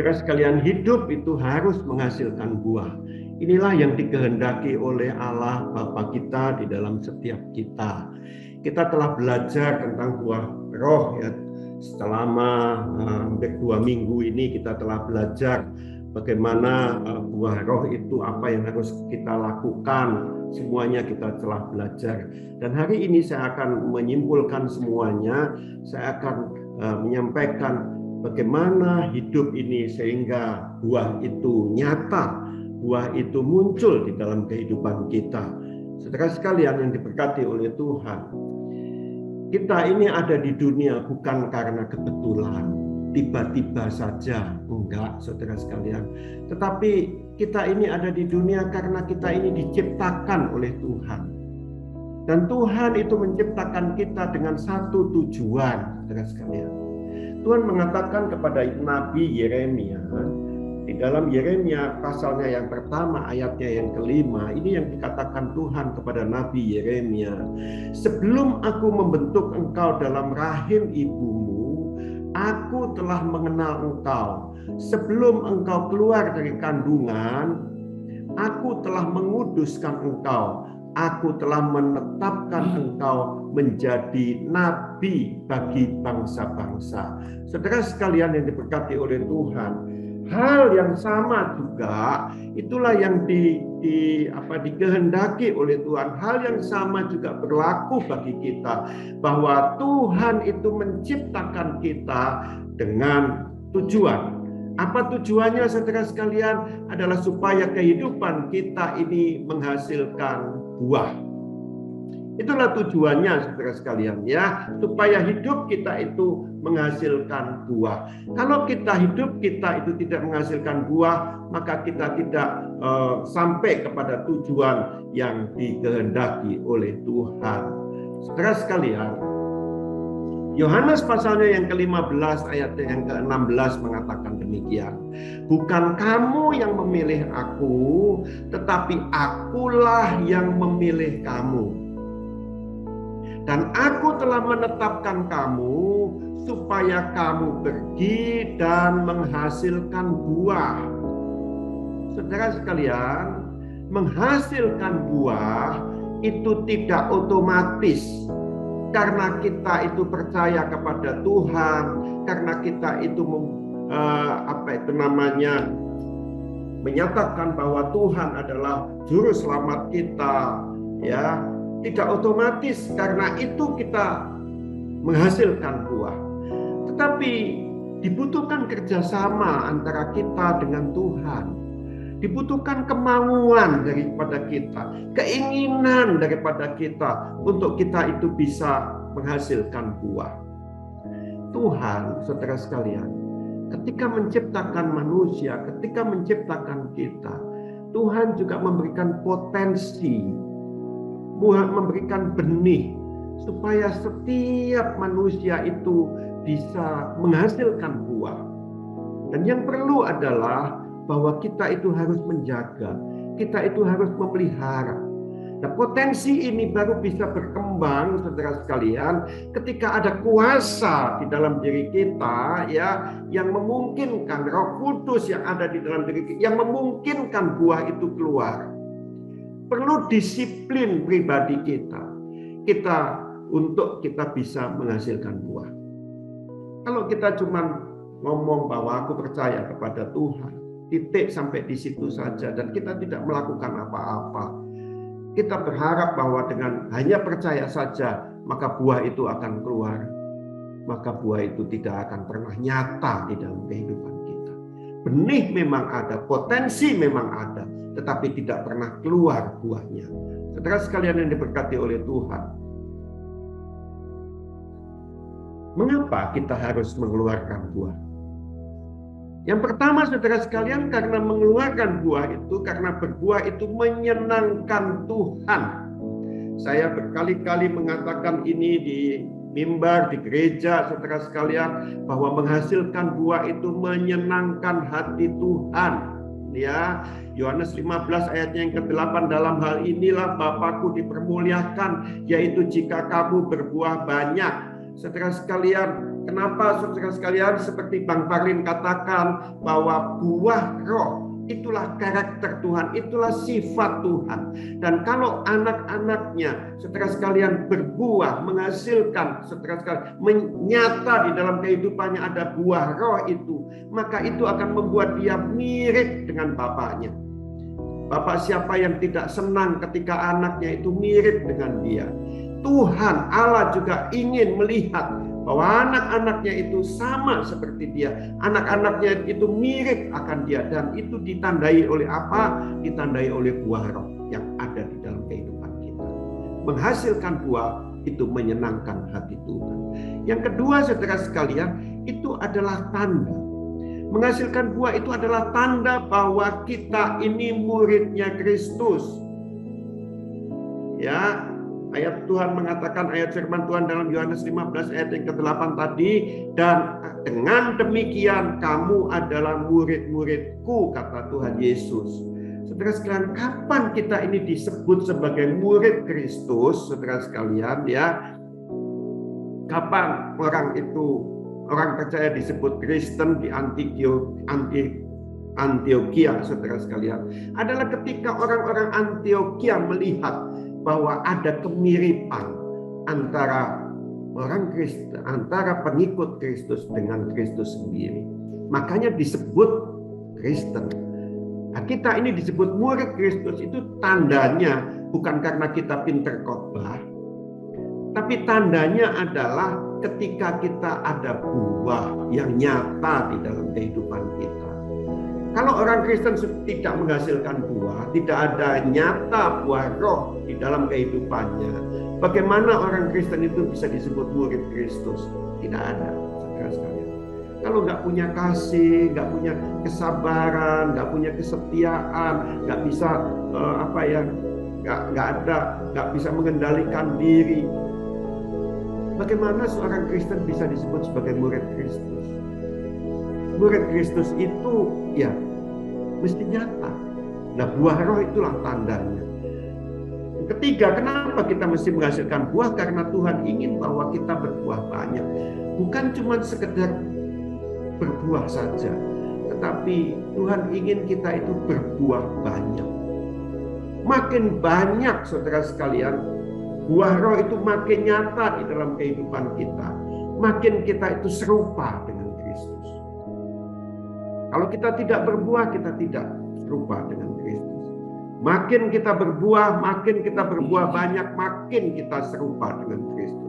Saudara sekalian, hidup itu harus menghasilkan buah. Inilah yang dikehendaki oleh Allah Bapa kita di dalam setiap kita. Kita telah belajar tentang buah roh ya. Selama hampir 2 minggu ini kita telah belajar bagaimana buah roh itu, apa yang harus kita lakukan. Semuanya kita telah belajar. Dan hari ini saya akan menyimpulkan semuanya. Saya akan menyampaikan bagaimana hidup ini sehingga buah itu nyata, buah itu muncul di dalam kehidupan kita. Saudara sekalian yang diberkati oleh Tuhan, kita ini ada di dunia bukan karena kebetulan, tiba-tiba saja, enggak saudara sekalian. Tetapi kita ini ada di dunia karena kita ini diciptakan oleh Tuhan. Dan Tuhan itu menciptakan kita dengan satu tujuan, saudara sekalian. Tuhan mengatakan kepada Nabi Yeremia, di dalam Yeremia pasalnya yang pertama ayatnya yang kelima, ini yang dikatakan Tuhan kepada Nabi Yeremia. Sebelum aku membentuk engkau dalam rahim ibumu, aku telah mengenal engkau. Sebelum engkau keluar dari kandungan, aku telah menguduskan engkau. Aku telah menetapkan engkau menjadi nabi bagi bangsa-bangsa. Saudara sekalian yang diberkati oleh Tuhan, hal yang sama juga itulah yang dikehendaki oleh Tuhan. Hal yang sama juga berlaku bagi kita, bahwa Tuhan itu menciptakan kita dengan tujuan. Apa tujuannya saudara sekalian? Adalah supaya kehidupan kita ini menghasilkan buah. Itulah tujuannya saudara sekalian ya, supaya hidup kita itu menghasilkan buah. Kalau hidup kita itu tidak menghasilkan buah, maka kita tidak sampai kepada tujuan yang dikehendaki oleh Tuhan. Saudara sekalian, Yohanes pasalnya yang ke-15 ayat yang ke-16 mengatakan demikian. Bukan kamu yang memilih aku, tetapi akulah yang memilih kamu. Dan aku telah menetapkan kamu supaya kamu pergi dan menghasilkan buah. Saudara sekalian, menghasilkan buah itu tidak otomatis. Karena kita itu percaya kepada Tuhan, karena kita itu menyatakan bahwa Tuhan adalah juru selamat kita, ya, tidak otomatis karena itu kita menghasilkan buah. Tetapi dibutuhkan kerjasama antara kita dengan Tuhan. Dibutuhkan kemauan daripada kita, keinginan daripada kita untuk kita itu bisa menghasilkan buah. Tuhan, saudara sekalian, ketika menciptakan manusia, ketika menciptakan kita, Tuhan juga memberikan potensi, memberikan benih, supaya setiap manusia itu bisa menghasilkan buah. Dan yang perlu adalah bahwa kita itu harus menjaga, kita itu harus memelihara. Nah, potensi ini baru bisa berkembang, saudara sekalian, ketika ada kuasa di dalam diri kita, ya, yang memungkinkan Roh Kudus yang ada di dalam diri kita, yang memungkinkan buah itu keluar. Perlu disiplin pribadi kita untuk kita bisa menghasilkan buah. Kalau kita cuma ngomong bahwa aku percaya kepada Tuhan, titik sampai di situ saja, dan kita tidak melakukan apa-apa. Kita berharap bahwa dengan hanya percaya saja maka buah itu akan keluar. Maka buah itu tidak akan pernah nyata di dalam kehidupan kita. Benih memang ada, potensi memang ada, tetapi tidak pernah keluar buahnya. Saudara sekalian yang diberkati oleh Tuhan, mengapa kita harus mengeluarkan buah? Yang pertama saudara sekalian, karena mengeluarkan buah itu, karena berbuah itu menyenangkan Tuhan. Saya berkali-kali mengatakan ini di mimbar, di gereja saudara sekalian, bahwa menghasilkan buah itu menyenangkan hati Tuhan. Ya, Yohanes 15 ayatnya yang ke-8, dalam hal inilah Bapakku dipermuliakan, yaitu jika kamu berbuah banyak. Saudara sekalian, Kenapa saudara sekalian, seperti Bang Parlin katakan bahwa buah roh itulah karakter Tuhan, itulah sifat Tuhan. Dan kalau anak-anaknya saudara sekalian berbuah, menghasilkan, saudara sekalian menyata di dalam kehidupannya ada buah roh itu, maka itu akan membuat dia mirip dengan bapaknya. Bapak siapa yang tidak senang ketika anaknya itu mirip dengan dia? Tuhan Allah juga ingin melihat bahwa anak-anaknya itu sama seperti dia. Anak-anaknya itu mirip akan dia. Dan itu ditandai oleh apa? Ditandai oleh buah roh yang ada di dalam kehidupan kita. Menghasilkan buah itu menyenangkan hati Tuhan. Yang kedua saudara sekalian, itu adalah tanda. Menghasilkan buah itu adalah tanda bahwa kita ini muridnya Kristus. Ya, ayat Tuhan mengatakan, ayat firman Tuhan dalam Yohanes 15 ayat yang ke-8 tadi, dan dengan demikian kamu adalah murid-muridku, kata Tuhan Yesus. Saudara sekalian, kapan kita ini disebut sebagai murid Kristus, saudara sekalian, ya? Kapan orang percaya disebut Kristen di Antioquia, saudara sekalian? Adalah ketika orang-orang Antioquia melihat bahwa ada kemiripan antara orang Kristen, antara pengikut Kristus dengan Kristus sendiri. Makanya disebut Kristen. Nah, kita ini disebut murid Kristus itu tandanya bukan karena kita pinter khotbah, tapi tandanya adalah ketika kita ada buah yang nyata di dalam kehidupan kita. Kalau orang Kristen tidak menghasilkan buah, tidak ada nyata buah roh di dalam kehidupannya, bagaimana orang Kristen itu bisa disebut murid Kristus? Tidak ada, saudara sekalian. Kalau nggak punya kasih, nggak punya kesabaran, nggak punya kesetiaan, nggak bisa nggak bisa mengendalikan diri, bagaimana seorang Kristen bisa disebut sebagai murid Kristus? Murid Kristus itu ya mesti nyata. Nah, buah roh itulah tandanya. Ketiga, kenapa kita mesti menghasilkan buah? Karena Tuhan ingin bahwa kita berbuah banyak. Bukan cuma sekedar berbuah saja, tetapi Tuhan ingin kita itu berbuah banyak. Makin banyak saudara sekalian, buah roh itu makin nyata di dalam kehidupan kita. Makin kita itu serupa dengan Kristus. Kalau kita tidak berbuah, kita tidak serupa dengan Kristus. Makin kita berbuah banyak, makin kita serupa dengan Kristus.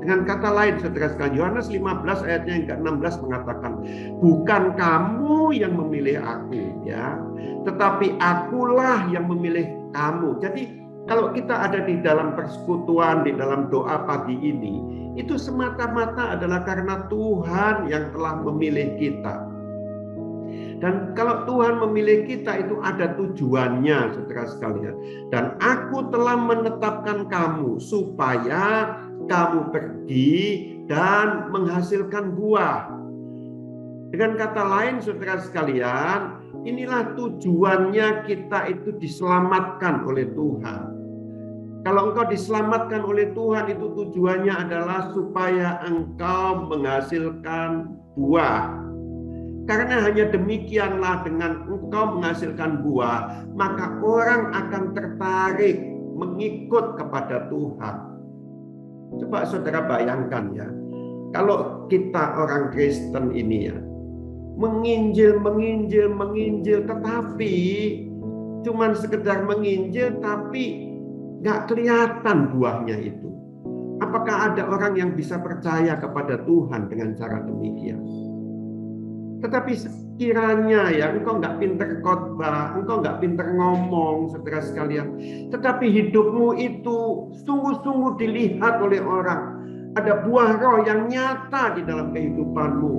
Dengan kata lain, saudara sekalian, Yohanes 15 ayatnya yang ke-16 mengatakan, bukan kamu yang memilih aku, ya, tetapi akulah yang memilih kamu. Jadi kalau kita ada di dalam persekutuan, di dalam doa pagi ini, itu semata-mata adalah karena Tuhan yang telah memilih kita. Dan kalau Tuhan memilih kita itu ada tujuannya, saudara sekalian. Dan aku telah menetapkan kamu supaya kamu pergi dan menghasilkan buah. Dengan kata lain, saudara sekalian, inilah tujuannya kita itu diselamatkan oleh Tuhan. Kalau engkau diselamatkan oleh Tuhan, itu tujuannya adalah supaya engkau menghasilkan buah. Karena hanya demikianlah dengan engkau menghasilkan buah, maka orang akan tertarik mengikut kepada Tuhan. Coba saudara bayangkan ya, kalau kita orang Kristen ini ya, menginjil, tetapi cuman sekedar menginjil, tapi nggak kelihatan buahnya itu. Apakah ada orang yang bisa percaya kepada Tuhan dengan cara demikian? Tetapi sekiranya ya engkau nggak pinter khotbah, engkau nggak pinter ngomong, saudara sekalian, tetapi hidupmu itu sungguh-sungguh dilihat oleh orang, ada buah roh yang nyata di dalam kehidupanmu,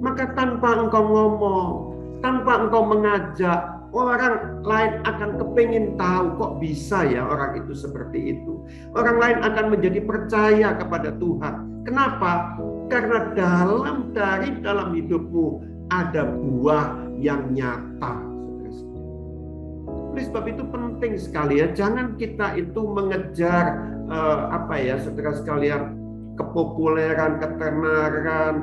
maka tanpa engkau ngomong, tanpa engkau mengajak, orang lain akan kepingin tahu kok bisa ya orang itu seperti itu. Orang lain akan menjadi percaya kepada Tuhan. Kenapa? Karena dari dalam hidupmu ada buah yang nyata. Oleh sebab itu penting sekali ya, jangan kita itu mengejar saudara sekalian, kepopuleran, ketenaran,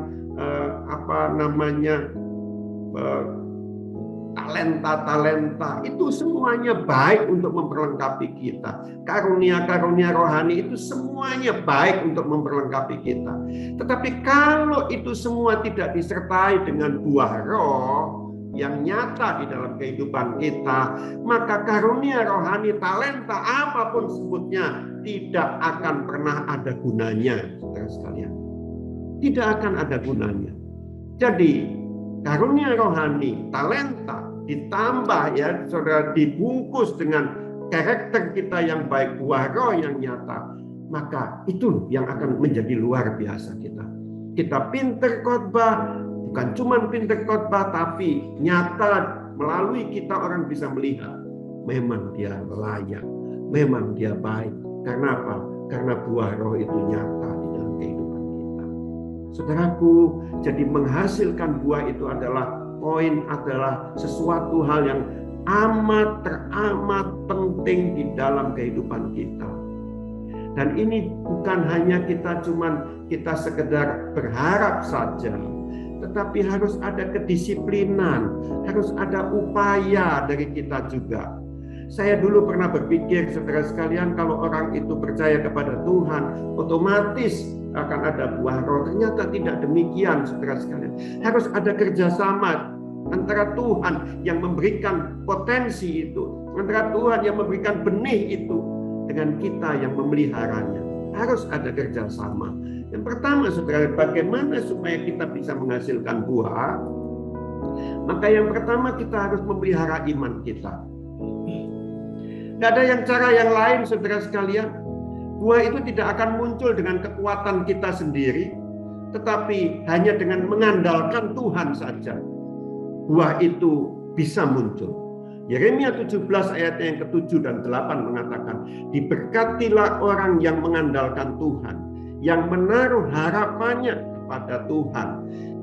talenta-talenta, itu semuanya baik untuk memperlengkapi kita. Karunia-karunia rohani itu semuanya baik untuk memperlengkapi kita. Tetapi kalau itu semua tidak disertai dengan buah roh yang nyata di dalam kehidupan kita, maka karunia rohani, talenta, apapun sebutnya, tidak akan pernah ada gunanya, saudara sekalian. Tidak akan ada gunanya. Jadi karunia rohani, talenta ditambah saudara, dibungkus dengan karakter kita yang baik, buah roh yang nyata, maka itu yang akan menjadi luar biasa kita. Kita pinter khotbah, bukan cuma pinter khotbah, tapi nyata melalui kita orang bisa melihat memang dia layak, memang dia baik. Karena apa? Karena buah roh itu nyata di dalam kehidupan kita. Saudaraku, jadi menghasilkan buah itu adalah sesuatu hal yang teramat penting di dalam kehidupan kita. Dan ini bukan hanya kita sekedar berharap saja, tetapi harus ada kedisiplinan, harus ada upaya dari kita juga. Saya dulu pernah berpikir, saudara sekalian, kalau orang itu percaya kepada Tuhan, otomatis akan ada buah roh. Ternyata tidak demikian, saudara sekalian. Harus ada kerjasama antara Tuhan yang memberikan potensi itu, antara Tuhan yang memberikan benih itu, dengan kita yang memeliharanya. Harus ada kerjasama. Yang pertama, saudara, bagaimana supaya kita bisa menghasilkan buah? Maka yang pertama, kita harus memelihara iman kita. Tidak ada cara yang lain, saudara sekalian. Buah itu tidak akan muncul dengan kekuatan kita sendiri, tetapi hanya dengan mengandalkan Tuhan saja. Buah itu bisa muncul. Yeremia 17 ayat yang ke-7 dan 8 mengatakan, diberkatilah orang yang mengandalkan Tuhan, yang menaruh harapannya kepada Tuhan.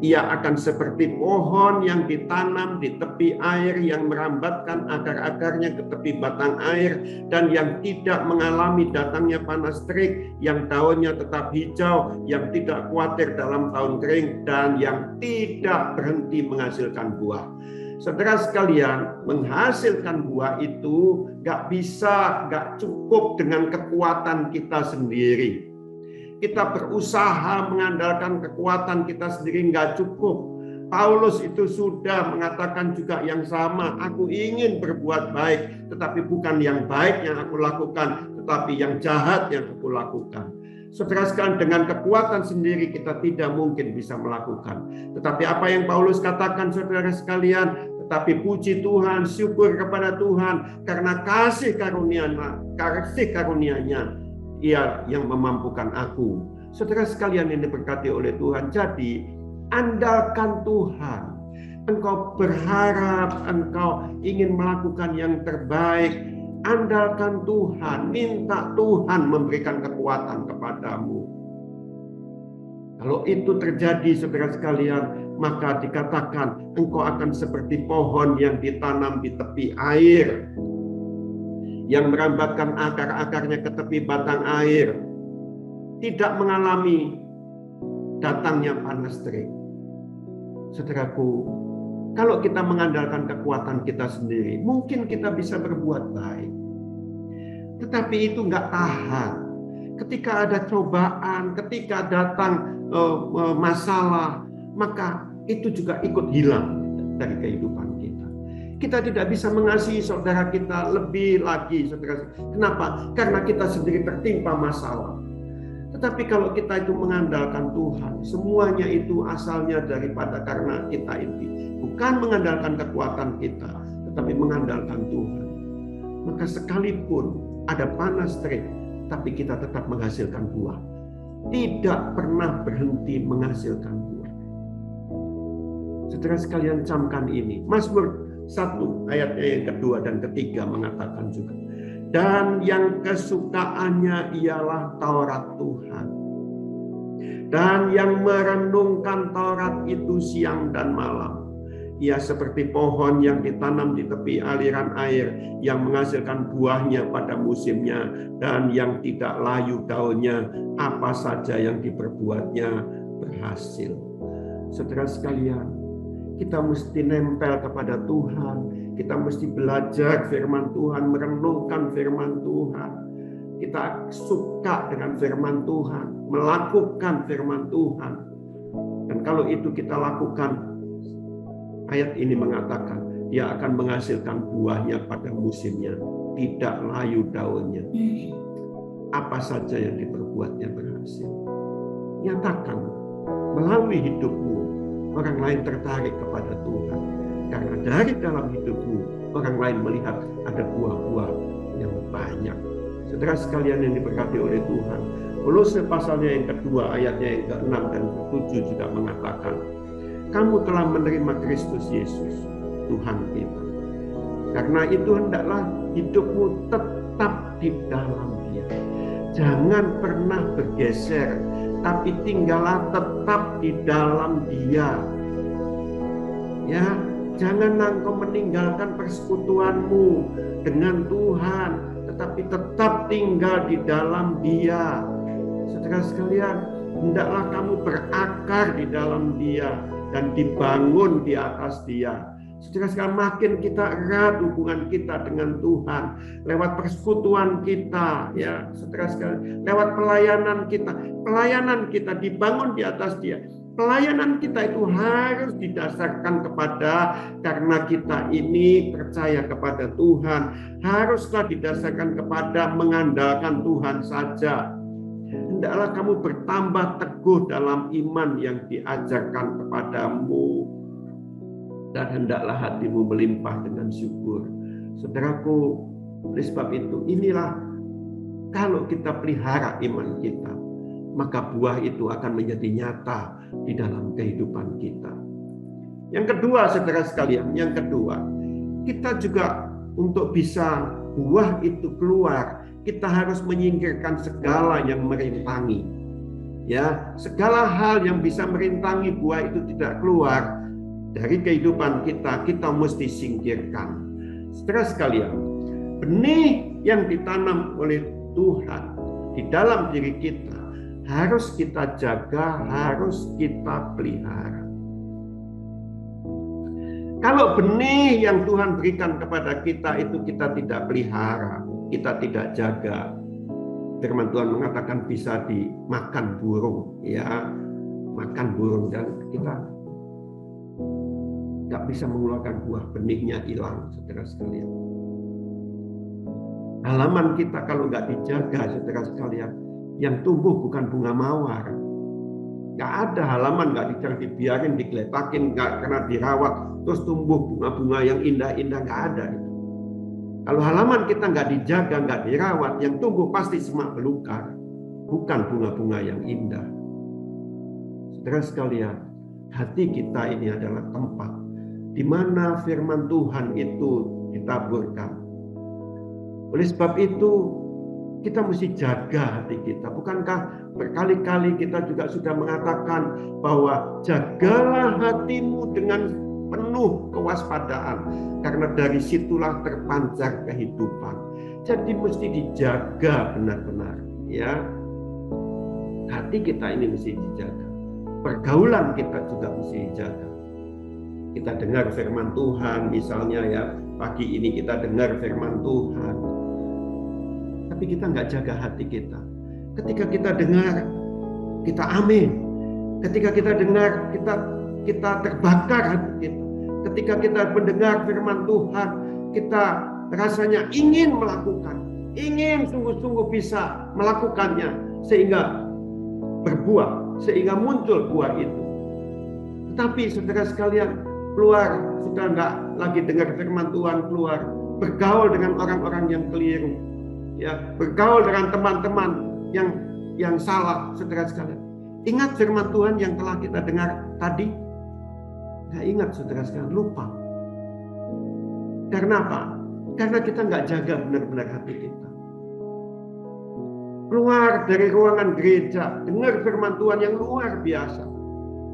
Ia akan seperti pohon yang ditanam di tepi air, yang merambatkan akar-akarnya ke tepi batang air, dan yang tidak mengalami datangnya panas terik, yang daunnya tetap hijau, yang tidak khawatir dalam tahun kering, dan yang tidak berhenti menghasilkan buah. Saudara sekalian, menghasilkan buah itu gak cukup dengan kekuatan kita sendiri. Kita berusaha mengandalkan kekuatan kita sendiri nggak cukup. Paulus itu sudah mengatakan juga yang sama. Aku ingin berbuat baik, tetapi bukan yang baik yang aku lakukan, tetapi yang jahat yang aku lakukan. Saudara sekalian, dengan kekuatan sendiri kita tidak mungkin bisa melakukan. Tetapi apa yang Paulus katakan, saudara sekalian, tetapi puji Tuhan, syukur kepada Tuhan, karena kasih karunia-Nya, Ia yang memampukan aku. Saudara sekalian yang diberkati oleh Tuhan, jadi andalkan Tuhan. Engkau berharap, engkau ingin melakukan yang terbaik, andalkan Tuhan, minta Tuhan memberikan kekuatan kepadamu. Kalau itu terjadi, saudara sekalian, maka dikatakan engkau akan seperti pohon yang ditanam di tepi air, yang merambatkan akar-akarnya ke tepi batang air, tidak mengalami datangnya panas terik. Saudaraku, kalau kita mengandalkan kekuatan kita sendiri, mungkin kita bisa berbuat baik. Tetapi itu nggak tahan. Ketika ada cobaan, ketika datang masalah, maka itu juga ikut hilang dari kehidupan kita. Kita tidak bisa mengasihi saudara kita lebih lagi, saudara. Kenapa? Karena kita sendiri tertimpa masalah. Tetapi kalau kita itu mengandalkan Tuhan, semuanya itu asalnya daripada karena kita ini bukan mengandalkan kekuatan kita, tetapi mengandalkan Tuhan. Maka sekalipun ada panas terik, tapi kita tetap menghasilkan buah. Tidak pernah berhenti menghasilkan buah. Saudara sekalian, camkan ini. Mazmur 1 ayatnya yang kedua dan ketiga mengatakan juga, dan yang kesukaannya ialah Taurat Tuhan, dan yang merenungkan Taurat itu siang dan malam. Ia seperti pohon yang ditanam di tepi aliran air, yang menghasilkan buahnya pada musimnya, dan yang tidak layu daunnya, apa saja yang diperbuatnya berhasil. Saudara sekalian, kita mesti nempel kepada Tuhan. Kita mesti belajar firman Tuhan, merenungkan firman Tuhan. Kita suka dengan firman Tuhan, melakukan firman Tuhan. Dan kalau itu kita lakukan, ayat ini mengatakan, dia akan menghasilkan buahnya pada musimnya, tidak layu daunnya. Apa saja yang diperbuatnya berhasil. Nyatakan melalui hidupmu, orang lain tertarik kepada Tuhan. Karena dari dalam hidupmu, orang lain melihat ada buah-buah yang banyak. Saudara sekalian yang diberkati oleh Tuhan, Kolose pasalnya yang kedua, ayatnya yang ke-6 dan ke-7 juga mengatakan, kamu telah menerima Kristus Yesus, Tuhan kita. Karena itu hendaklah hidupmu tetap di dalam Dia. Jangan pernah bergeser, tapi tinggallah tetap di dalam Dia. Ya, jangan engkau meninggalkan persekutuanmu dengan Tuhan, tetapi tetap tinggal di dalam Dia. Saudara sekalian, hendaklah kamu berakar di dalam Dia dan dibangun di atas Dia. Saudara sekalian, makin kita erat hubungan kita dengan Tuhan lewat persekutuan kita, ya saudara sekalian, lewat pelayanan kita dibangun di atas Dia. Pelayanan kita itu harus didasarkan karena kita ini percaya kepada Tuhan, haruslah didasarkan kepada mengandalkan Tuhan saja. Hendaklah kamu bertambah teguh dalam iman yang diajarkan kepadamu, dan hendaklah hatimu melimpah dengan syukur. Saudaraku, oleh sebab itu, inilah kalau kita pelihara iman kita, maka buah itu akan menjadi nyata di dalam kehidupan kita. Yang kedua, saudara sekalian, kita juga untuk bisa buah itu keluar, kita harus menyingkirkan segala yang merintangi. Ya, segala hal yang bisa merintangi buah itu tidak keluar dari kehidupan kita, kita mesti singkirkan. Saudara sekalian, benih yang ditanam oleh Tuhan di dalam diri kita harus kita jaga, harus kita pelihara. Kalau benih yang Tuhan berikan kepada kita itu kita tidak pelihara, kita tidak jaga, firman Tuhan mengatakan bisa dimakan burung, ya, makan burung, dan kita nggak bisa mengeluarkan buah, benihnya hilang, saudara sekalian. Halaman kita kalau nggak dijaga, saudara sekalian, yang tumbuh bukan bunga mawar. Nggak ada halaman nggak dibiarin, digeletakin, nggak kena dirawat, terus tumbuh bunga-bunga yang indah-indah, nggak ada itu. Kalau halaman kita nggak dijaga, nggak dirawat, yang tumbuh pasti semak belukar, bukan bunga-bunga yang indah. Saudara sekalian, hati kita ini adalah tempat di mana firman Tuhan itu ditaburkan. Oleh sebab itu, kita mesti jaga hati kita. Bukankah berkali-kali kita juga sudah mengatakan bahwa jagalah hatimu dengan penuh kewaspadaan, karena dari situlah terpancar kehidupan. Jadi mesti dijaga benar-benar, ya. Hati kita ini mesti dijaga. Pergaulan kita juga mesti dijaga. Kita dengar firman Tuhan, misalnya ya, pagi ini kita dengar firman Tuhan, tapi kita nggak jaga hati kita. Ketika kita dengar, kita amin. Ketika kita dengar, kita terbakar hati kita. Ketika kita mendengar firman Tuhan, kita rasanya ingin melakukan, ingin sungguh-sungguh bisa melakukannya, sehingga berbuah, sehingga muncul buah itu. Tetapi saudara sekalian, keluar, sudah nggak lagi dengar firman Tuhan, keluar, bergaul dengan orang-orang yang keliru, ya, bergaul dengan teman-teman yang salah, saudara sekalian. Ingat firman Tuhan yang telah kita dengar tadi? Nggak ingat, saudara sekalian, lupa. Karena apa? Karena kita nggak jaga benar-benar hati kita. Keluar dari ruangan gereja, dengar firman Tuhan yang luar biasa.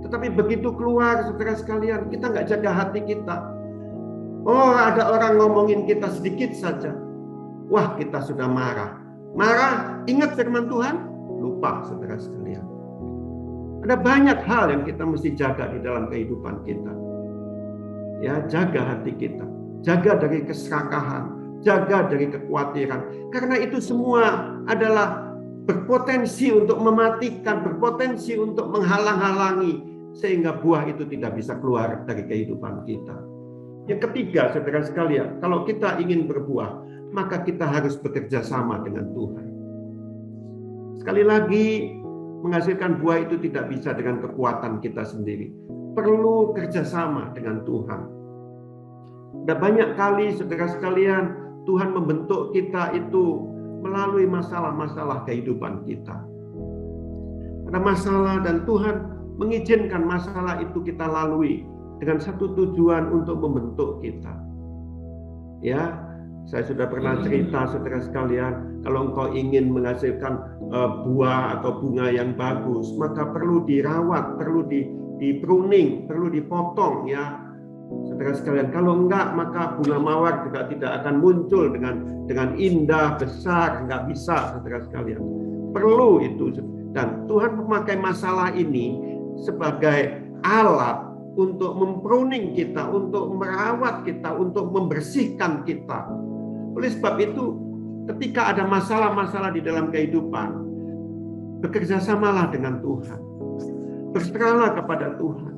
Tetapi begitu keluar, saudara sekalian, kita nggak jaga hati kita. Oh, ada orang ngomongin kita sedikit saja. Wah, kita sudah marah. Marah, ingat firman Tuhan? Lupa, saudara sekalian. Ada banyak hal yang kita mesti jaga di dalam kehidupan kita. Ya, jaga hati kita. Jaga dari keserakahan. Jaga dari kekhawatiran. Karena itu semua adalah berpotensi untuk mematikan, berpotensi untuk menghalang-halangi. Sehingga buah itu tidak bisa keluar dari kehidupan kita. Yang ketiga, saudara sekalian, kalau kita ingin berbuah, maka kita harus bekerja sama dengan Tuhan. Sekali lagi, menghasilkan buah itu tidak bisa dengan kekuatan kita sendiri. Perlu kerjasama dengan Tuhan. Ada banyak kali, saudara sekalian, Tuhan membentuk kita itu melalui masalah-masalah kehidupan kita. Ada masalah dan Tuhan mengizinkan masalah itu kita lalui dengan satu tujuan untuk membentuk kita. Ya, saya sudah pernah cerita, saudara sekalian, kalau engkau ingin menghasilkan buah atau bunga yang bagus, maka perlu dirawat, perlu di pruning, perlu dipotong, ya, saudara sekalian. Kalau enggak, maka bunga mawar juga tidak akan muncul dengan indah, besar, enggak bisa, saudara sekalian. Perlu itu, dan Tuhan memakai masalah ini sebagai alat untuk mempruning kita, untuk merawat kita, untuk membersihkan kita. Oleh sebab itu, ketika ada masalah-masalah di dalam kehidupan, bekerjasamalah dengan Tuhan. Berserahlah kepada Tuhan.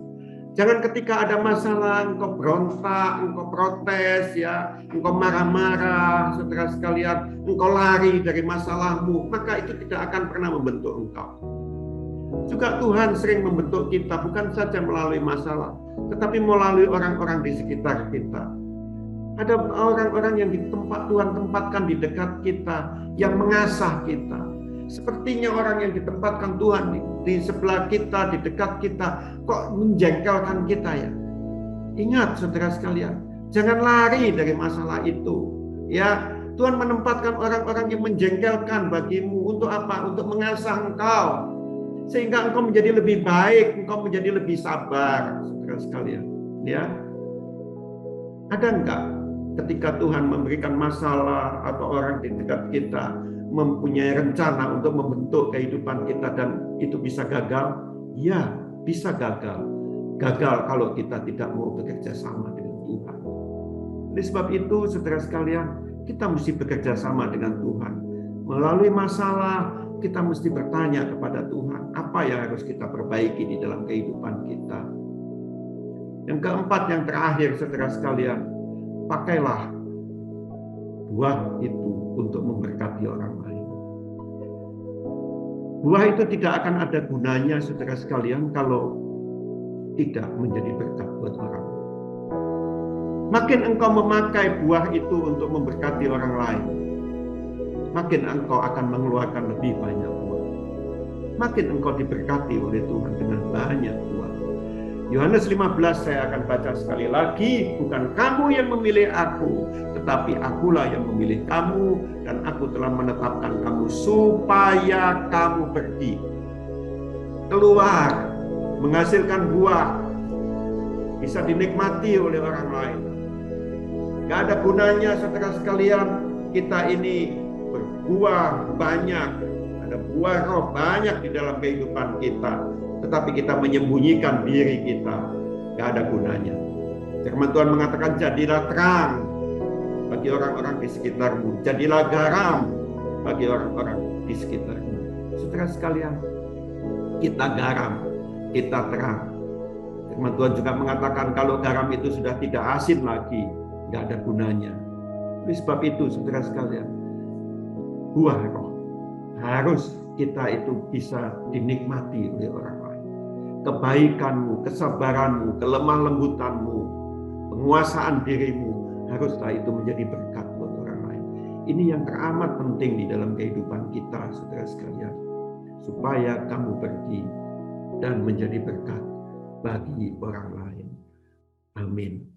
Jangan ketika ada masalah engkau berontak, engkau protes, ya, engkau marah-marah, saudara sekalian, engkau lari dari masalahmu, maka itu tidak akan pernah membentuk engkau. Juga Tuhan sering membentuk kita bukan saja melalui masalah, tetapi melalui orang-orang di sekitar kita. Ada orang-orang yang Tuhan tempatkan di dekat kita, yang mengasah kita. Sepertinya orang yang ditempatkan Tuhan di sebelah kita, di dekat kita, kok menjengkelkan kita, ya. Ingat, saudara sekalian, jangan lari dari masalah itu. Ya, Tuhan menempatkan orang-orang yang menjengkelkan bagimu untuk apa? Untuk mengasah engkau. Sehingga engkau menjadi lebih baik, engkau menjadi lebih sabar, saudara sekalian. Ya, ada enggak ketika Tuhan memberikan masalah atau orang di dekat kita mempunyai rencana untuk membentuk kehidupan kita dan itu bisa gagal? Ya, bisa gagal. Gagal kalau kita tidak mau bekerja sama dengan Tuhan. Oleh sebab itu, saudara sekalian, kita mesti bekerja sama dengan Tuhan. Melalui masalah, kita mesti bertanya kepada Tuhan, apa yang harus kita perbaiki di dalam kehidupan kita. Yang keempat, yang terakhir, saudara sekalian, pakailah buah itu untuk memberkati orang lain. Buah itu tidak akan ada gunanya, saudara sekalian, kalau tidak menjadi berkat buat orang. Makin engkau memakai buah itu untuk memberkati orang lain, makin engkau akan mengeluarkan lebih banyak buah. Makin engkau diberkati oleh Tuhan dengan banyak buah. Yohanes 15 saya akan baca sekali lagi. Bukan kamu yang memilih aku, tetapi akulah yang memilih kamu, dan aku telah menetapkan kamu supaya kamu pergi, keluar, menghasilkan buah, bisa dinikmati oleh orang lain. Gak ada gunanya, saudara sekalian, kita ini berbuah banyak, ada buah roh banyak di dalam kehidupan kita, tetapi kita menyembunyikan diri kita, gak ada gunanya. Firman Tuhan mengatakan, jadilah terang bagi orang-orang di sekitarmu, jadilah garam bagi orang-orang di sekitarmu. Saudara sekalian, kita garam, kita terang. Firman Tuhan juga mengatakan kalau garam itu sudah tidak asin lagi, gak ada gunanya. Oleh sebab itu, saudara sekalian, buah roh harus kita itu bisa dinikmati oleh orang lain. Kebaikanmu, kesabaranmu, kelemah lembutanmu, penguasaan dirimu, haruslah itu menjadi berkat buat orang lain. Ini yang teramat penting di dalam kehidupan kita, saudara sekalian, supaya kamu pergi dan menjadi berkat bagi orang lain. Amin.